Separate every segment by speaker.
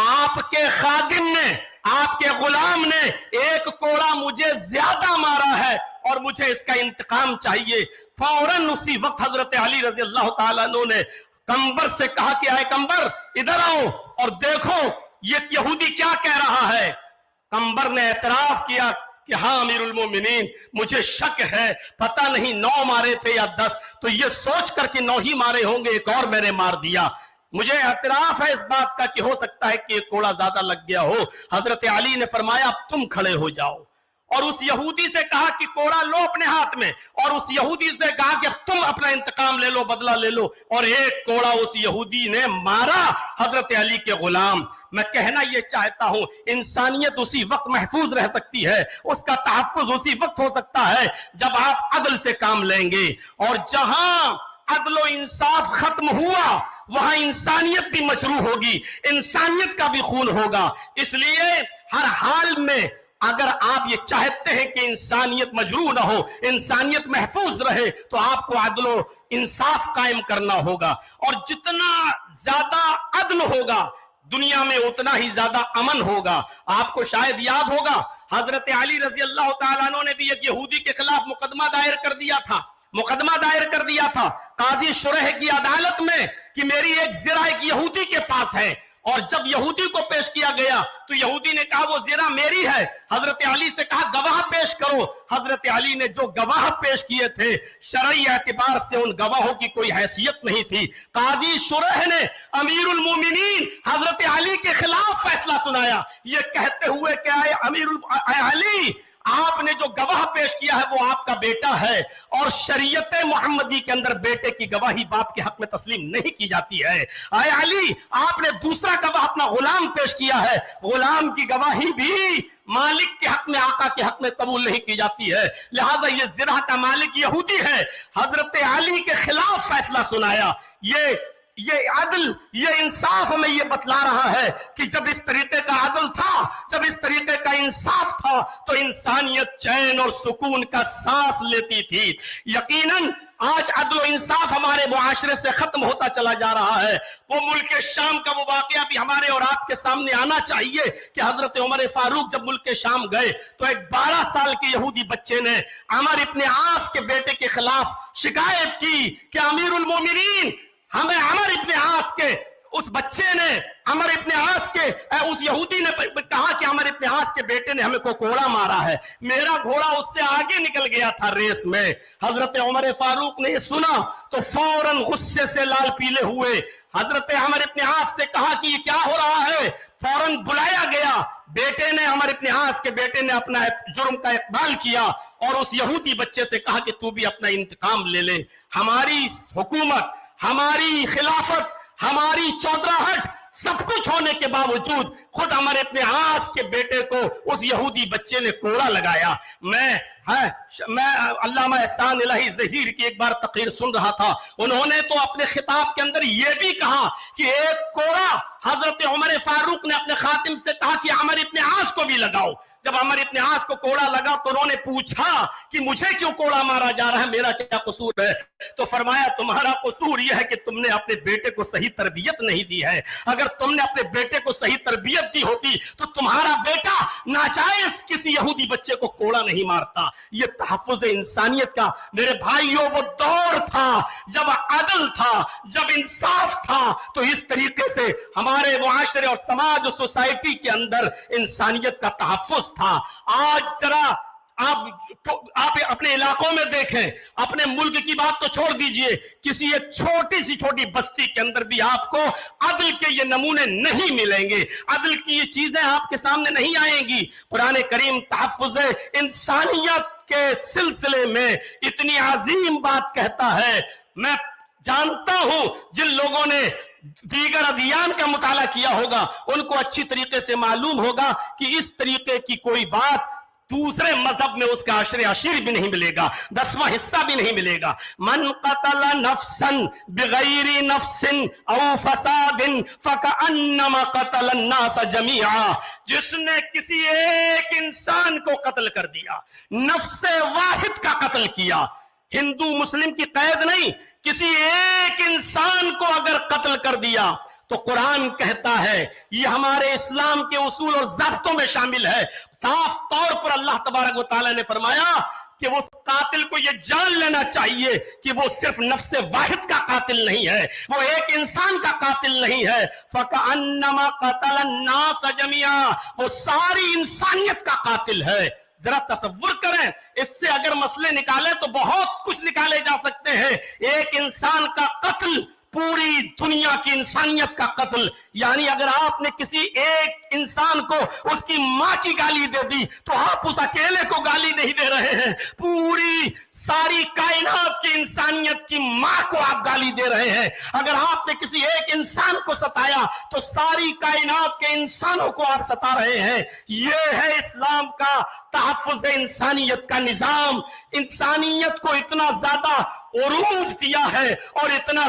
Speaker 1: آپ کے خادم نے، آپ کے غلام نے ایک کوڑا مجھے زیادہ مارا ہے اور مجھے اس کا انتقام چاہیے. فوراً اسی وقت حضرت علی رضی اللہ تعالیٰ عنہ نے قنبر سے کہا کہ اے قنبر ادھر آؤ اور دیکھو یہ یہودی کیا کہہ رہا ہے. قنبر نے اعتراف کیا کہ ہاں امیر المومنین مجھے شک ہے، پتہ نہیں 9 مارے تھے یا 10، تو یہ سوچ کر کہ 9 ہی مارے ہوں گے، ایک اور میں نے مار دیا. مجھے اعتراف ہے اس بات کا کہ ہو سکتا ہے کہ ایک کوڑا زیادہ لگ گیا ہو. حضرت علی نے فرمایا اب تم کھڑے ہو جاؤ، اور اس یہودی سے کہا کہ کوڑا لو اپنے ہاتھ میں، اور اس یہودی سے کہا کہ اب تم اپنا انتقام لے لو، بدلہ لے لو، اور ایک کوڑا اس یہودی نے مارا حضرت علی کے غلام. میں کہنا یہ چاہتا ہوں انسانیت اسی وقت محفوظ رہ سکتی ہے، اس کا تحفظ اسی وقت ہو سکتا ہے جب آپ عدل سے کام لیں گے. اور جہاں عدل و انصاف ختم ہوا وہاں انسانیت بھی مجروح ہوگی، انسانیت کا بھی خون ہوگا. اس لیے ہر حال میں اگر آپ یہ چاہتے ہیں کہ انسانیت مجروح نہ ہو، انسانیت محفوظ رہے، تو آپ کو عدل و انصاف قائم کرنا ہوگا. اور جتنا زیادہ عدل ہوگا دنیا میں اتنا ہی زیادہ امن ہوگا. آپ کو شاید یاد ہوگا حضرت علی رضی اللہ تعالیٰ عنہ نے بھی ایک یہودی کے خلاف مقدمہ دائر کر دیا تھا قاضی شریح کی عدالت میں کہ میری ایک زرہ ایک یہودی کے پاس ہے. اور جب یہودی کو پیش کیا گیا تو یہودی نے کہا وہ زرہ میری ہے. حضرت علی سے کہا گواہ پیش کرو. حضرت علی نے جو گواہ پیش کیے تھے شرعی اعتبار سے ان گواہوں کی کوئی حیثیت نہیں تھی. قاضی شریح نے امیر المومنین حضرت علی کے خلاف فیصلہ سنایا یہ کہتے ہوئے کہ اے علی آپ نے جو گواہ پیش کیا ہے وہ آپ کا بیٹا ہے، اور شریعت محمدی کے اندر بیٹے کی گواہی باپ کے حق میں تسلیم نہیں کی جاتی ہے. اے علی آپ نے دوسرا گواہ اپنا غلام پیش کیا ہے، غلام کی گواہی بھی مالک کے حق میں، آقا کے حق میں قبول نہیں کی جاتی ہے. لہذا یہ زرہ کا مالک یہودی ہے. حضرت علی کے خلاف فیصلہ سنایا. یہ عدل، یہ انصاف ہمیں یہ بتلا رہا ہے کہ جب اس طریقے کا عدل تھا، جب اس طریقے کا انصاف تھا تو انسانیت چین اور سکون کا سانس لیتی تھی. یقیناً آج عدل و انصاف ہمارے معاشرے سے ختم ہوتا چلا جا رہا ہے. وہ ملک شام کا وہ واقعہ بھی ہمارے اور آپ کے سامنے آنا چاہیے کہ حضرت عمر فاروق جب ملک شام گئے تو ایک 12 سال کے یہودی بچے نے عمر ابن عاص کے بیٹے کے خلاف شکایت کی کہ امیر المومنین ہمیں عمر ابن عاص کے اس بچے نے، عمر ابن عاص کے اس یہودی نے کہا کہ عمر ابن عاص کے بیٹے نے ہمیں کو کوڑا مارا ہے، میرا گھوڑا اس سے آگے نکل گیا تھا ریس میں. حضرت عمر فاروق نے یہ سنا تو فوراً غصے سے لال پیلے ہوئے حضرت عمر ابن عاص سے کہا کہ یہ کیا ہو رہا ہے. فوراً بلایا گیا. بیٹے نے، عمر ابن عاص کے بیٹے نے اپنا جرم کا اقبال کیا اور اس یہودی بچے سے کہا کہ تو بھی اپنا انتقام لے لے. ہماری حکومت، ہماری خلافت، ہماری چودراہٹ سب کچھ ہونے کے باوجود خود عمر ابن عاص کے بیٹے کو اس یہودی بچے نے کوڑا لگایا. میں علامہ احسان الہی ظہیر کی ایک بار تقریر سن رہا تھا. انہوں نے تو اپنے خطاب کے اندر یہ بھی کہا کہ ایک کوڑا حضرت عمر فاروق نے اپنے خاتم سے کہا کہ عمر ابن عاص کو بھی لگاؤ. جب عمر ابن عاص کو کوڑا لگا تو انہوں نے پوچھا کہ مجھے کیوں کوڑا مارا جا رہا ہے، میرا کیا قصور ہے؟ تو فرمایا تمہارا قصور یہ ہے کہ تم نے اپنے بیٹے کو صحیح تربیت نہیں دی ہے. اگر تم نے اپنے بیٹے کو صحیح تربیت دی ہوتی تو تمہارا بیٹا ناجائز کسی یہودی بچے کو کوڑا نہیں مارتا. یہ تحفظ انسانیت کا میرے بھائیوں وہ دور تھا جب عدل تھا، جب انصاف تھا. تو اس طریقے سے ہمارے معاشرے اور سماج اور سوسائٹی کے اندر انسانیت کا تحفظ تھا. آج ذرا آپ اپنے علاقوں میں دیکھیں، اپنے ملک کی بات تو چھوڑ دیجئے، کسی ایک چھوٹی بستی کے اندر بھی آپ کو عدل کے یہ نمونے نہیں ملیں گے، عدل کی یہ چیزیں آپ کے سامنے نہیں آئیں گی. قرآن کریم تحفظ انسانیت کے سلسلے میں اتنی عظیم بات کہتا ہے. میں جانتا ہوں جن لوگوں نے دیگر ادیان کا مطالعہ کیا ہوگا ان کو اچھی طریقے سے معلوم ہوگا کہ اس طریقے کی کوئی بات دوسرے مذہب میں اس کا عشیر بھی نہیں ملے گا، 10واں حصہ بھی نہیں ملے گا. من قتل نفسا بغیر نفس او فساد فکأنما قتل الناس جميعا. جس نے کسی ایک انسان کو قتل کر دیا، نفس واحد کا قتل کیا، ہندو مسلم کی قید نہیں، کسی ایک انسان کو اگر قتل کر دیا تو قرآن کہتا ہے یہ ہمارے اسلام کے اصول اور ضابطوں میں شامل ہے. صاف طور پر اللہ تبارک و تعالیٰ نے فرمایا کہ اس قاتل کو یہ جان لینا چاہیے کہ وہ صرف نفس واحد کا قاتل نہیں ہے, وہ ایک انسان کا قاتل نہیں ہے. فَكَأَنَّمَا قَتَلَ النَّاسَ جَمِيعًا, وہ ساری انسانیت کا قاتل ہے. ذرا تصور کریں, اس سے اگر مسئلے نکالیں تو بہت کچھ نکالے جا سکتے ہیں. ایک انسان کا قتل پوری دنیا کی انسانیت کا قتل. یعنی اگر آپ نے کسی ایک انسان کو اس کی ماں کی گالی دے دی تو آپ اس اکیلے کو گالی نہیں دے رہے ہیں, پوری ساری کائنات کی انسانیت کی ماں کو آپ گالی دے رہے ہیں. اگر آپ نے کسی ایک انسان کو ستایا تو ساری کائنات کے انسانوں کو آپ ستا رہے ہیں. یہ ہے اسلام کا تحفظ انسانیت کا نظام. انسانیت کو اتنا زیادہ عروج دیا ہے اور اتنا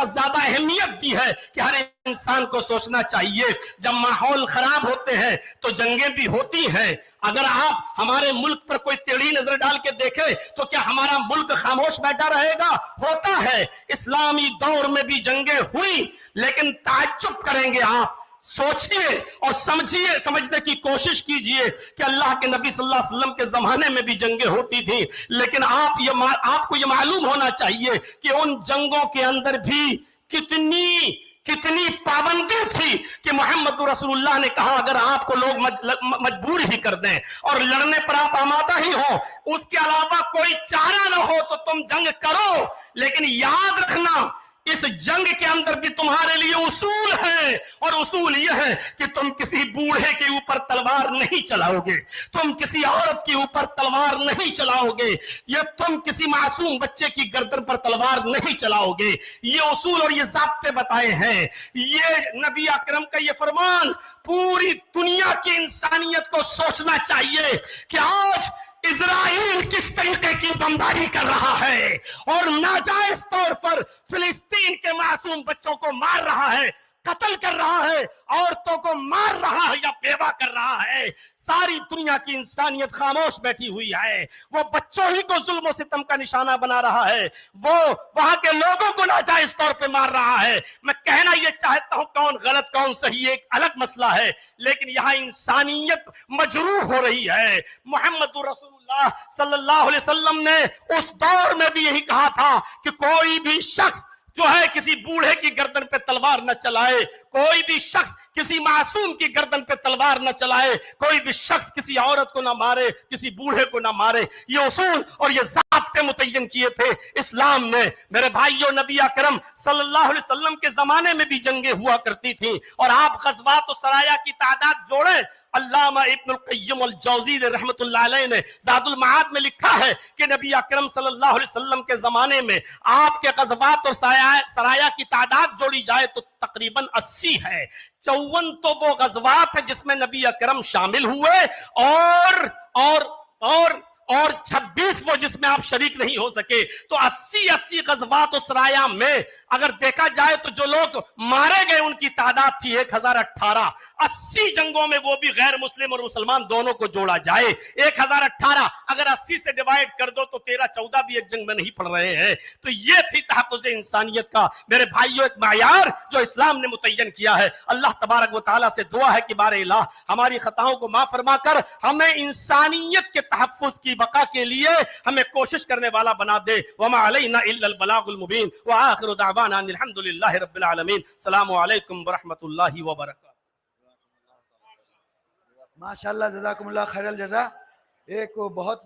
Speaker 1: زیادہ اہمیت دی ہے کہ ہر انسان کو سوچنا چاہیے. جب ماحول خراب ہوتے ہیں تو جنگیں بھی ہوتی ہیں. اگر آپ ہمارے ملک پر کوئی ٹیڑھی نظر ڈال کے دیکھیں تو کیا ہمارا ملک خاموش بیٹھا رہے گا؟ ہوتا ہے. اسلامی دور میں بھی جنگیں ہوئی, لیکن تعجب کریں گے آپ. سوچئے اور سمجھنے کی کوشش کیجئے کہ اللہ کے نبی صلی اللہ علیہ وسلم کے زمانے میں بھی جنگیں ہوتی تھیں, لیکن آپ کو یہ معلوم ہونا چاہیے کہ ان جنگوں کے اندر بھی کتنی پابندی تھی کہ محمد رسول اللہ نے کہا اگر آپ کو لوگ مجبور ہی کر دیں اور لڑنے پر آپ آمادہ ہی ہو, اس کے علاوہ کوئی چارہ نہ ہو تو تم جنگ کرو. لیکن یاد رکھنا اس جنگ کے اندر بھی تمہارے لیے اصول ہے, اور اصول یہ ہے کہ تم کسی بوڑھے کے اوپر تلوار نہیں چلاؤ گے, تم کسی عورت کے اوپر تلوار نہیں چلاؤ گے, یہ تم کسی معصوم بچے کی گردن پر تلوار نہیں چلاؤ گے. یہ اصول اور یہ ضابطے بتائے ہیں. یہ نبی اکرم کا یہ فرمان پوری دنیا کی انسانیت کو سوچنا چاہیے کہ آج اسرائیل کس طریقے کی بمباری کر رہا ہے اور ناجائز طور پر فلسطین کے معصوم بچوں کو مار رہا ہے, قتل کر رہا ہے, عورتوں کو مار رہا ہے یا بیوہ کر رہا ہے. ساری دنیا کی انسانیت خاموش بیٹھی ہوئی ہے. وہ بچوں ہی کو ظلم و ستم کا نشانہ بنا رہا ہے, وہ وہاں کے لوگوں کو ناجائز طور پہ مار رہا ہے. میں کہنا یہ چاہتا ہوں کون غلط کون صحیح ایک الگ مسئلہ ہے, لیکن یہاں انسانیت مجروح ہو رہی ہے. محمد رسول اللہ صلی اللہ علیہ وسلم نے اس دور میں بھی یہی کہا تھا کہ کوئی بھی شخص جو ہے کسی بوڑھے کی گردن پہ تلوار نہ چلائے, کوئی بھی شخص کسی معصوم کی گردن پہ تلوار نہ چلائے, کوئی بھی شخص کسی عورت کو نہ مارے, کسی بوڑھے کو نہ مارے. یہ اصول اور یہ ضابطے متعین کیے تھے اسلام نے. میرے بھائیو, نبی اکرم صلی اللہ علیہ وسلم کے زمانے میں بھی جنگیں ہوا کرتی تھیں, اور آپ غزوات و سرایا کی تعداد جوڑیں. علامہ ابن القیم الجوزی رحمت اللہ علیہ نے زاد المعاد میں لکھا ہے کہ نبی اکرم صلی اللہ علیہ وسلم کے زمانے میں آپ کے غزوات اور سرایا کی تعداد جوڑی جائے تو تقریباً 80 ہے. 54 تو وہ غزوات ہے جس میں نبی اکرم شامل ہوئے, اور 26 وہ جس میں آپ شریک نہیں ہو سکے. تو 80 غزوات و سرایا میں اگر دیکھا جائے تو جو لوگ مارے گئے ان کی تعداد تھی 1018. 80 جنگوں میں وہ بھی غیر مسلم اور مسلمان دونوں کو جوڑا جائے 1018. اگر 80 سے ڈیوائیڈ کر دو تو 13-14 بھی ایک جنگ میں نہیں پڑ رہے ہیں. تو یہ تھی تحفظ انسانیت کا میرے بھائیوں ایک معیار جو اسلام نے متعین کیا ہے. اللہ تبارک و تعالیٰ سے دعا ہے کہ بار الہ ہماری خطاؤں کو معاف فرما کر ہمیں انسانیت کے تحفظ کی بقا کے لیے ہمیں کوشش کرنے والا بنا دے. وما علینا الا البلاغ المبین وآخر دعوانا ان الحمد للہ رب العالمین. السلام علیکم ورحمۃ اللہ وبرکاتہ.
Speaker 2: ماشاءاللہ, جزاکم اللہ خیر الجزا. ایک بہت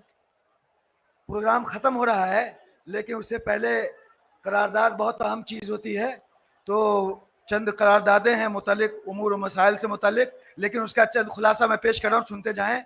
Speaker 2: پروگرام ختم ہو رہا ہے, لیکن اس سے پہلے قرارداد بہت اہم چیز ہوتی ہے, تو چند قراردادیں ہیں متعلق امور و مسائل سے متعلق, لیکن اس کا چند خلاصہ میں پیش کر رہا ہوں, سنتے جائیں.